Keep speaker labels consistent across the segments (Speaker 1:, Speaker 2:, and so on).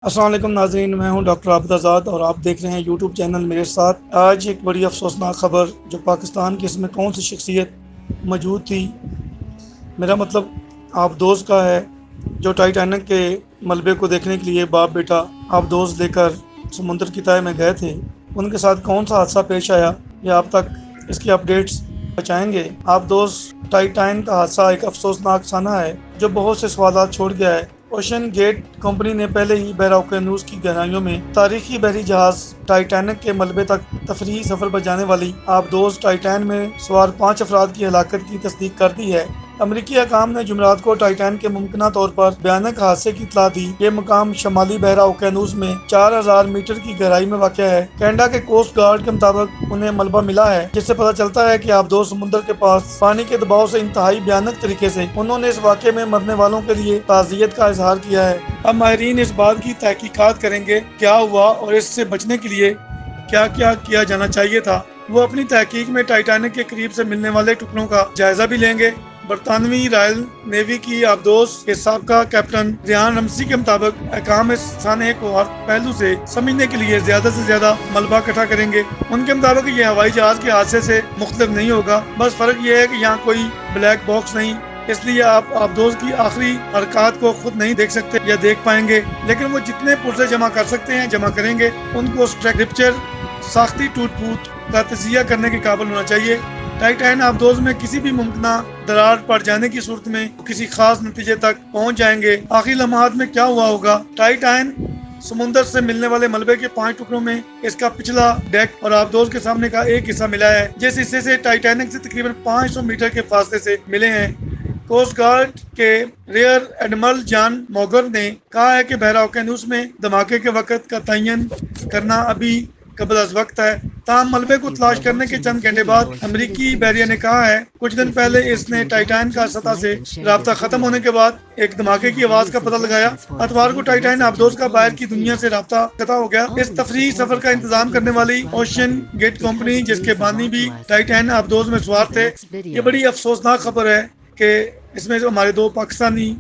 Speaker 1: السلام علیکم ناظرین، میں ہوں ڈاکٹر عابد آزاد اور آپ دیکھ رہے ہیں یوٹیوب چینل میرے ساتھ۔ آج ایک بڑی افسوسناک خبر جو پاکستان کی، اس میں کون سی شخصیت موجود تھی، میرا مطلب آبدوز کا ہے، جو ٹائٹینک کے ملبے کو دیکھنے کے لیے باپ بیٹا آبدوز لے کر سمندر کی تہہ میں گئے تھے۔ ان کے ساتھ کون سا حادثہ پیش آیا، یہ آپ تک اس کی اپڈیٹس پہنچائیں گے۔ آبدوز ٹائٹین کا حادثہ ایک افسوسناک سانحہ ہے جو بہت سے سوالات چھوڑ گیا ہے۔ اوشین گیٹ کمپنی نے پہلے ہی بحر اوقیانوس کی گہرائیوں میں تاریخی بحری جہاز ٹائٹینک کے ملبے تک تفریحی سفر پر جانے والی آبدوز ٹائٹین میں سوار 5 افراد کی ہلاکت کی تصدیق کر دی ہے۔ امریکی حکام نے جمعرات کو ٹائٹین کے ممکنہ طور پر بھیانک حادثے کی اطلاع دی۔ یہ مقام شمالی بحر اوقیانوس میں 4000 میٹر کی گہرائی میں واقع ہے۔ کینیڈا کے کوسٹ گارڈ کے مطابق انہیں ملبہ ملا ہے، جس سے پتہ چلتا ہے کہ آبدوز سمندر کے پاس پانی کے دباؤ سے انتہائی بھیانک طریقے سے۔ انہوں نے اس واقعے میں مرنے والوں کے لیے تعزیت کا اظہار کیا ہے۔ اب ماہرین اس بات کی تحقیقات کریں گے کیا ہوا اور اس سے بچنے کے لیے کیا کیا جانا چاہیے تھا۔ وہ اپنی تحقیق میں ٹائٹینک کے قریب سے ملنے والے ٹکڑوں کا جائزہ بھی لیں گے۔ برطانوی رائل نیوی کی آبدوز کے سابقہ کیپٹن ریان رمسی کے مطابق حکام اس سانحے کو ہر پہلو سے سمجھنے کے لیے زیادہ سے زیادہ ملبہ اکٹھا کریں گے۔ ان کے مطابق یہ ہوائی جہاز کے حادثے سے مختلف نہیں ہوگا، بس فرق یہ ہے کہ یہاں کوئی بلیک باکس نہیں، اس لیے آپ آبدوز کی آخری حرکات کو خود نہیں دیکھ سکتے یا دیکھ پائیں گے، لیکن وہ جتنے پرزے جمع کر سکتے ہیں جمع کریں گے۔ ان کو اسٹرکچر ساختی ٹوٹ پھوٹ کا تجزیہ کرنے کے قابل ہونا چاہیے۔ ٹائٹین آبدوز میں کسی بھی ممکنہ درار پڑ جانے کی صورت میں کسی خاص نتیجے تک پہنچ جائیں گے۔ آخری لمحات میں کیا ہوا ہوگا؟ ٹائٹین سمندر سے ملنے والے ملبے کے 5 ٹکڑوں میں اس کا پچھلا ڈیک اور آبدوز کے سامنے کا ایک حصہ ملا ہے، جس حصے سے ٹائٹینک سے تقریباً 500 میٹر کے فاصلے سے ملے ہیں۔ کوسٹ گارڈ کے ریئر ایڈمرل جان موگر نے کہا ہے کہ بحر اوقیانوس میں دھماکے کے وقت کا تعین کرنا ابھی قبل از وقت ہے۔ تاہم ملبے کو تلاش کرنے کے چند گھنٹے بعد امریکی بحریہ نے کہا ہے کچھ دن پہلے اس نے ٹائٹین کا سطح سے رابطہ ختم ہونے کے بعد ایک دھماکے کی آواز کا پتہ لگایا۔ اتوار کو ٹائٹین آبدوز کا باہر کی دنیا سے رابطہ قطع ہو گیا۔ اس تفریحی سفر کا انتظام کرنے والی اوشین گیٹ کمپنی، جس کے بانی بھی ٹائٹین آبدوز میں سوار تھے، یہ بڑی افسوسناک خبر ہے کہ اس میں جو ہمارے 2 پاکستانی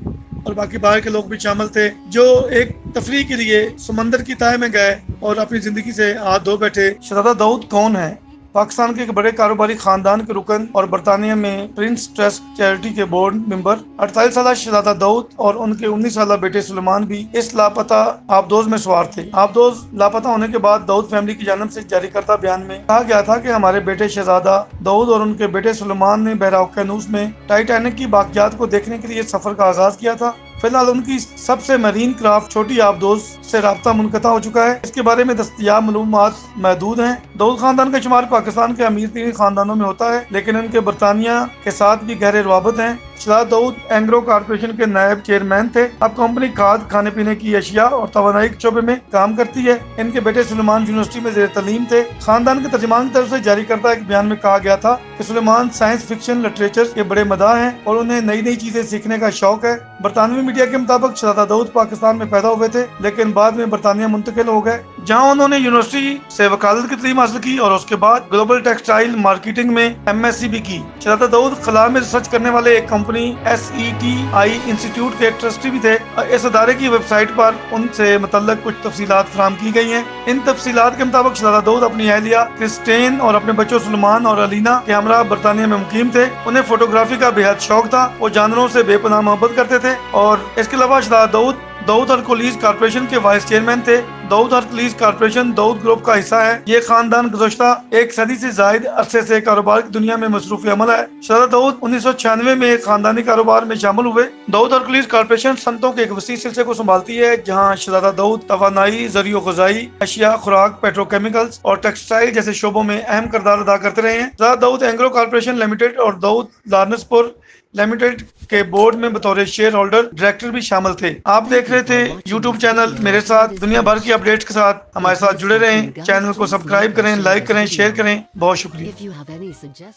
Speaker 1: اور باقی باہر کے لوگ بھی شامل تھے، جو ایک تفریح کے لیے سمندر کی تہہ میں گئے اور اپنی زندگی سے ہاتھ دھو بیٹھے۔ شہزادہ داؤد کون ہے؟ پاکستان کے ایک بڑے کاروباری خاندان کے رکن اور برطانیہ میں پرنس ٹرسٹ چیریٹی کے بورڈ ممبر 48 سالہ شہزادہ داؤد اور ان کے 19 سالہ بیٹے سلیمان بھی اس لاپتہ آبدوز میں سوار تھے۔ آبدوز لاپتہ ہونے کے بعد داؤد فیملی کی جانب سے جاری کردہ بیان میں کہا گیا تھا کہ ہمارے بیٹے شہزادہ داؤد اور ان کے بیٹے سلیمان نے بحر اوقیانوس میں ٹائٹینک کی باقیات کو دیکھنے کے لیے سفر کا آغاز کیا تھا۔ فی الحال ان کی سب سے مرین کرافٹ چھوٹی آبدوز سے رابطہ منقطع ہو چکا ہے۔ اس کے بارے میں دستیاب معلومات محدود ہیں۔ داؤد خاندان کا شمار پاکستان کے امیر ترین خاندانوں میں ہوتا ہے، لیکن ان کے برطانیہ کے ساتھ بھی گہرے روابط ہیں۔ شہزادہ داؤد اینگرو کارپوریشن کے نائب چیئرمین تھے۔ اب کمپنی کھاد، کھانے پینے کی اشیاء اور توانائی کے شعبے میں کام کرتی ہے۔ ان کے بیٹے سلیمان یونیورسٹی میں زیر تعلیم تھے۔ خاندان کے ترجمان کی طرف سے جاری کردہ ایک بیان میں کہا گیا تھا کہ سلیمان سائنس فکشن لٹریچر کے بڑے مداح ہیں اور انہیں نئی چیزیں سیکھنے کا شوق ہے۔ برطانوی میڈیا کے مطابق شہزادہ داؤد پاکستان میں پیدا ہوئے تھے، لیکن بعد میں برطانیہ منتقل ہو گئے، جہاں انہوں نے یونیورسٹی سے وکالت کی تعلیم حاصل کی اور اس کے بعد گلوبل ٹیکسٹائل مارکیٹنگ میں MSc بھی کی۔ شہزادہ داؤد خلا میں ریسرچ کرنے والے ایک کمپنی SETI انسٹیٹیوٹ کے ٹرسٹی بھی تھے۔ اس ادارے کی ویب سائٹ پر ان سے متعلق کچھ تفصیلات فراہم کی گئی ہیں۔ ان تفصیلات کے مطابق شہزادہ داؤد اپنی اہلیہ کرسٹین اور اپنے بچوں سلیمان اور الینا کے ہمراہ برطانیہ میں مقیم تھے۔ انہیں فوٹوگرافی کا بے حد شوق تھا، وہ جانوروں سے بے پناہ محبت کرتے تھے، اور اس کے علاوہ شہزادہ داؤد ہرکولیز کارپوریشن کے وائس چیئرمین تھے۔ داؤد ہرکولیز کارپوریشن داؤد گروپ کا حصہ ہے۔ یہ خاندان گزشتہ 1 صدی سے زائد عرصے سے کاروبار کی دنیا میں مصروف عمل ہے۔ شہزادہ داؤد 1996 میں ایک خاندانی کاروبار میں شامل ہوئے۔ داؤد ہرکولیز کارپوریشن صنعتوں کے ایک وسیع سلسلے کو سنبھالتی ہے، جہاں شہزادہ داؤد توانائی، زرعی و غذائی اشیاء، خوراک، پیٹروکیمیکلز اور ٹیکسٹائل جیسے شعبوں میں اہم کردار ادا کرتے رہے ہیں۔ شہزادہ داؤد اینگرو کارپوریشن لمیٹڈ اور داؤد لارنسپور لمیٹڈ کے بورڈ میں بطور شیئر ہولڈر ڈائریکٹر بھی شامل تھے۔ آپ دیکھ رہے تھے یوٹیوب چینل میرے ساتھ۔ دنیا بھر کی اپڈیٹس کے ساتھ ہمارے ساتھ جڑے رہیں۔ چینل کو سبسکرائب کریں، لائک کریں، شیئر کریں۔ بہت شکریہ۔